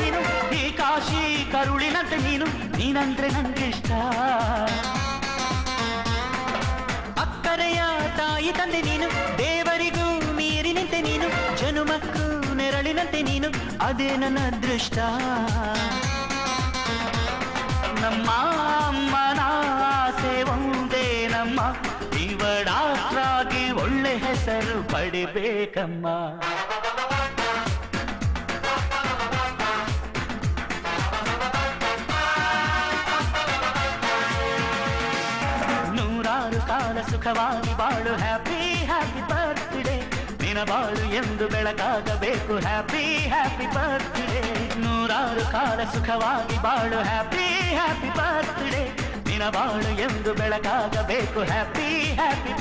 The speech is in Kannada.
ನೀನು ಈ ಕಾಶಿ ಕರುಳಿನಂತೆ ನೀನಂದ್ರೆ ನಂಗಿಷ್ಟ. ಅಕ್ಕರೆಯ ತಾಯಿ ತಂದೆ ನೀನು, ದೇವರಿಗೂ ಮೀರಿ ನಿಂತೆ ನೀನು, ಜನುಮಕ್ಕೂ ನೆರಳಿನಂತೆ ನೀನು, ಅದೇ ನನ್ನ ಅದೃಷ್ಟ. ನಮ್ಮ ಅಮ್ಮನ ಆಸೆ ಒಂದೇ ನಮ್ಮ, ಇವಳಾಗಿ ಒಳ್ಳೆ ಹೆಸರು ಪಡಿಬೇಕಮ್ಮ. ನೂರಾರು ಕಾಲ ಸುಖವಾಗಿ ಬಾಳು, ಹ್ಯಾಪಿ ಹ್ಯಾಪಿ ಬರ್ತ್ಡೇ. ನಿನ ಬಾಳು ಎಂದು ಬೆಳಕಾಗಬೇಕು, ಹ್ಯಾಪಿ ಹ್ಯಾಪಿ ಬರ್ತ್ಡೇ. ನೂರಾರು ಕಾಲ ಸುಖವಾಗಿ ಬಾಳು, ಹ್ಯಾಪಿ ಹ್ಯಾಪಿ ಬರ್ತ್ಡೇ. ನಿನ ಬಾಳು ಎಂದು ಬೆಳಕಾಗಬೇಕು, ಹ್ಯಾಪಿ ಹ್ಯಾಪಿ